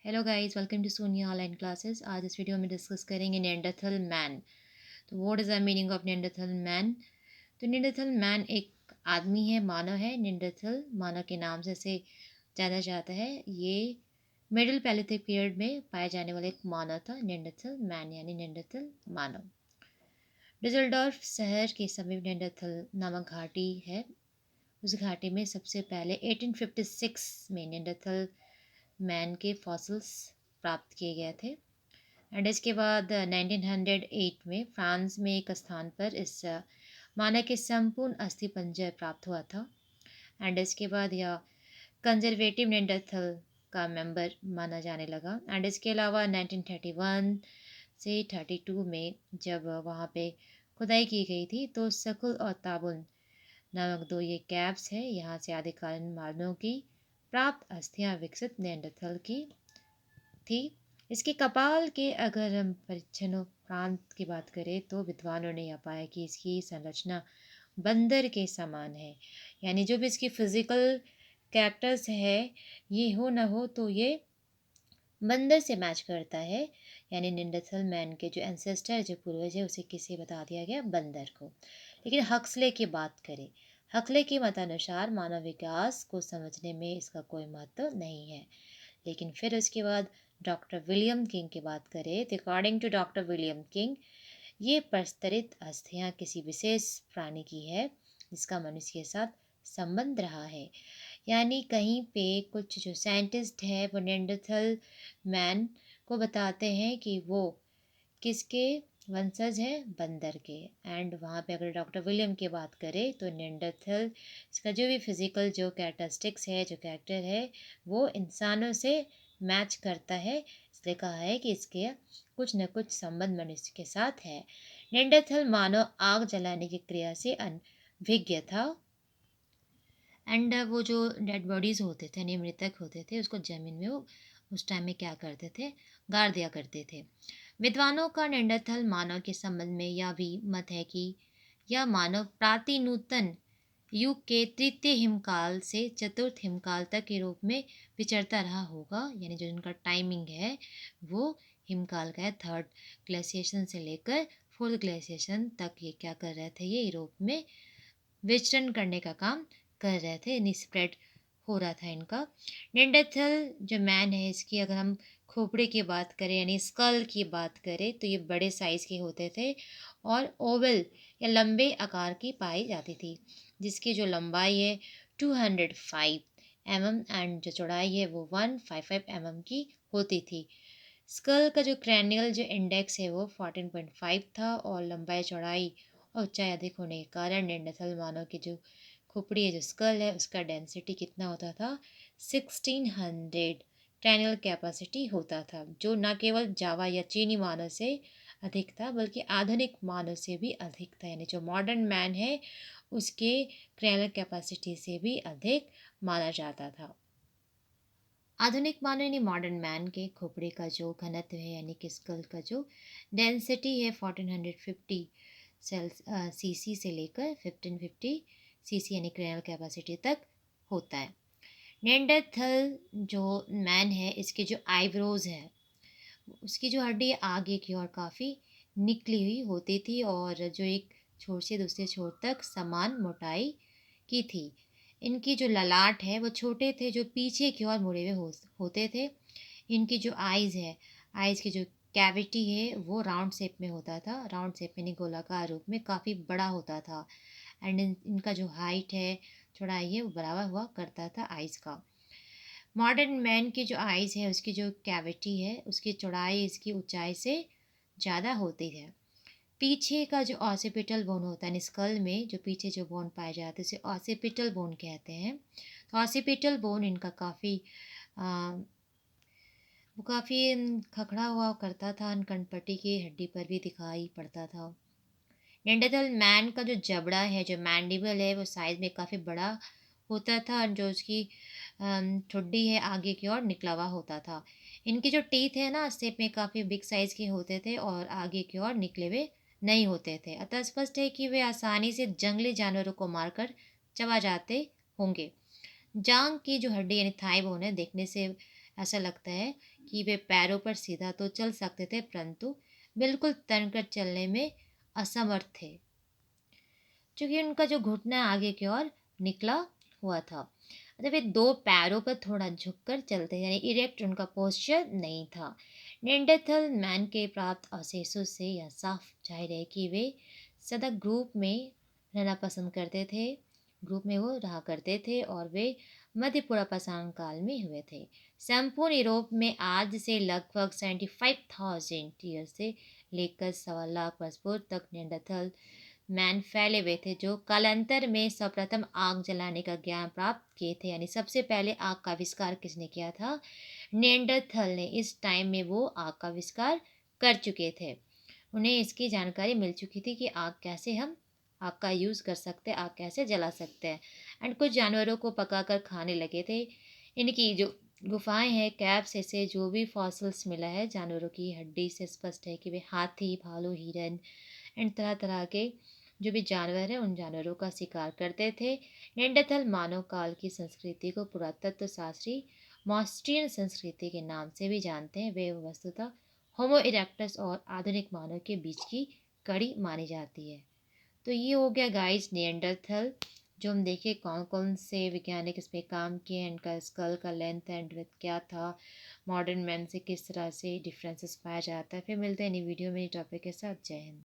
Hello guys, welcome to Sonia online classes. आज इस video में डिस्कस करेंगे निएंडरथल मैन। तो what is the meaning of Neanderthal man? तो निएंडरथल मैन एक आदमी है, मानव है। निएंडरथल मानव के नाम से इसे जाना जाता है। ये मिडिल पैलियोलिथिक पीरियड में पाए जाने वाला एक मानव था, निएंडरथल मैन यानी निएंडरथल मानव। डिसलडॉर्फ शहर के समीप निएंडरथल नामक घाटी है। उस घाटी में सबसे पहले 1856 में निएंडरथल मैन के फॉसिल्स प्राप्त किए गए थे। एंड इसके बाद 1908 में फ्रांस में एक स्थान पर इस मानव के संपूर्ण अस्थि पंजर प्राप्त हुआ था। एंड इसके बाद यह कंजर्वेटिव निएंडरथल का मेंबर माना जाने लगा। एंड इसके अलावा 1931 से 32 में जब वहाँ पे खुदाई की गई थी तो सकुल और ताबुन नामक दो ये कैब्स है, यहाँ से आदिकालीन मानव की प्राप्त अस्थियां विकसित निएंडरथल की थी। इसके कपाल के अगर हम परीक्षण प्रांत की बात करें तो विद्वानों ने यह पाया कि इसकी संरचना बंदर के समान है। यानी जो भी इसकी फिजिकल कैरेक्टर्स है, ये हो ना हो तो ये बंदर से मैच करता है। यानी निएंडरथल मैन के जो एंसेस्टर जो पूर्वज है उसे किसे बता दिया गया? बंदर को। लेकिन हक्सले की बात करें, हक्सले के मतानुसार मानव विकास को समझने में इसका कोई महत्व नहीं है। लेकिन फिर उसके बाद डॉक्टर विलियम किंग की बात करें तो according to doctor William King ये प्रस्तरित अस्थियां किसी विशेष प्राणी की है जिसका मनुष्य के साथ संबंध रहा है। यानी कहीं पे कुछ जो साइंटिस्ट है वो निएंडरथल मैन को बताते हैं कि वो किसके वंशज है? बंदर के। एंड वहाँ पे अगर डॉक्टर विलियम की बात करें तो निएंडरथल इसका जो भी फिजिकल जो कैरेक्टरिस्टिक्स है, जो कैरेक्टर है, वो इंसानों से मैच करता है। इसलिए कहा है कि इसके कुछ न कुछ संबंध मनुष्य के साथ है। निएंडरथल मानव आग जलाने की क्रिया से अनभिज्ञ था। एंड वो जो डेड बॉडीज़ होते थे यानी मृतक होते थे उसको ज़मीन में वो उस टाइम में क्या करते थे? गाड़ दिया करते थे। विद्वानों का निएंडरथल मानव के संबंध में यह भी मत है कि यह मानव प्रातिनूतन युग के तृतीय हिमकाल से चतुर्थ हिमकाल तक के रूप में विचरता रहा होगा। यानी जो इनका टाइमिंग है वो हिमकाल का है, थर्ड ग्लेशिएशन से लेकर फोर्थ ग्लेशिएशन तक ये क्या कर रहे थे? ये यूरोप में विचरण करने का काम कर रहे थे, यानी स्प्रेड हो रहा था इनका। निएंडरथल जो मैन है इसकी अगर हम खोपड़ी की बात करें यानी स्कल की बात करें तो ये बड़े साइज़ के होते थे और ओवल या लंबे आकार की पाई जाती थी, जिसकी जो लंबाई है 205 mm एंड जो चौड़ाई है वो 155 mm की होती थी। स्कल का जो क्रैनियल जो इंडेक्स है वो 14.5 था और लंबाई चौड़ाई और ऊंचाई अधिक होने के कारण निएंडरथल मानव की जो खोपड़ी है, जो स्कल है, उसका डेंसिटी कितना होता था? 1600 क्रैनियल कैपेसिटी होता था, जो न केवल जावा या चीनी मानव से अधिक था बल्कि आधुनिक मानव से भी अधिक था। यानी जो मॉडर्न मैन है उसके क्रैनियल कैपेसिटी से भी अधिक माना जाता था। आधुनिक मानव यानी मॉडर्न मैन के खोपड़ी का जो घनत्व है यानी कि स्कल का जो डेंसिटी है 1450 सेल्स सीसी से लेकर 1550 सीसी यानी क्रैनियल कैपेसिटी तक होता है। निएंडरथल जो मैन है इसके जो आईब्रोज है उसकी जो हड्डी आगे की ओर काफ़ी निकली हुई होती थी और जो एक छोर से दूसरे छोर तक समान मोटाई की थी। इनकी जो ललाट है वो छोटे थे, जो पीछे की ओर मुड़े हुए होते थे। इनकी जो आइज़ है, आइज़ की जो कैविटी है वो राउंड शेप में होता था, राउंड शेप यानी गोलाकार रूप में काफ़ी बड़ा होता था। एंड इनका जो हाइट है, चौड़ाई है, वो बराबर हुआ करता था आइज़ का। मॉडर्न मैन की जो आइज़ है उसकी जो कैविटी है उसकी चौड़ाई इसकी ऊंचाई से ज़्यादा होती है। पीछे का जो ऑसिपिटल बोन होता है स्कल में, जो पीछे जो बोन पाए जाते हैं उसे ऑसिपिटल बोन कहते हैं। तो ऑसिपिटल बोन इनका काफ़ी वो काफ़ी खखड़ा हुआ करता था, कनपट्टी की हड्डी पर भी दिखाई पड़ता था। निएंडरथल मैन का जो जबड़ा है, जो मैंडिबल है, वो साइज़ में काफ़ी बड़ा होता था और जो उसकी ठुड्डी है आगे की ओर निकला हुआ होता था। इनके जो टीथ है ना शेप में काफ़ी बिग साइज़ के होते थे और आगे की ओर निकले हुए नहीं होते थे। अतः स्पष्ट है कि वे आसानी से जंगली जानवरों को मारकर चबा जाते होंगे। जांग की जो हड्डी यानी थाई बोन है, देखने से ऐसा लगता है कि वे पैरों पर सीधा तो चल सकते थे, परंतु बिल्कुल तनकर चलने में असमर्थ थे, क्योंकि उनका जो घुटना आगे की ओर निकला हुआ था। मतलब वे दो पैरों पर थोड़ा झुककर चलते, यानी इरेक्ट उनका पोस्चर नहीं था। नेंडरथल मैन के प्राप्त अवशेषों से यह साफ जाहिर है कि वे सदा ग्रुप में रहना पसंद करते थे। ग्रुप में वो रहा करते थे और वे मध्य पूर्वापाषाण काल में हुए थे। संपूर्ण यूरोप में आज से लगभग 75,000 ईयर से लेकर 1.25 वर्ष पूर्व तक नेंडरथल मैन फैले हुए थे, जो कालांतर में सर्वप्रथम आग जलाने का ज्ञान प्राप्त किए थे। यानी सबसे पहले आग का आविष्कार किसने किया था? नेंडरथल ने। इस टाइम में वो आग का आविष्कार कर चुके थे। उन्हें इसकी जानकारी मिल चुकी थी कि आग कैसे हम आग का यूज़ कर सकते हैं, आग कैसे जला सकते हैं। एंड कुछ जानवरों को पकाकर खाने लगे थे। इनकी जो गुफाएं हैं, कैप्स, ऐसे जो भी फॉसिल्स मिला है जानवरों की हड्डी से स्पष्ट है कि वे हाथी, भालू, हिरन एंड तरह तरह के जो भी जानवर हैं उन जानवरों का शिकार करते थे। नेंडरथल मानव काल की संस्कृति को पुरातत्व शास्त्री मॉस्ट्रियन संस्कृति के नाम से भी जानते हैं। वे वस्तुतः होमो इरेक्टस और आधुनिक मानव के बीच की कड़ी मानी जाती है। तो ये हो गया गाइस निएंडरथल, जो हम देखे कौन कौन से वैज्ञानिक इस पे काम किए, इनका स्कल का लेंथ एंड विड्थ क्या था, मॉडर्न मैन से किस तरह से डिफरेंसेस पाया जाता है। फिर मिलते हैं नई वीडियो में नई टॉपिक के साथ। जय हिंद।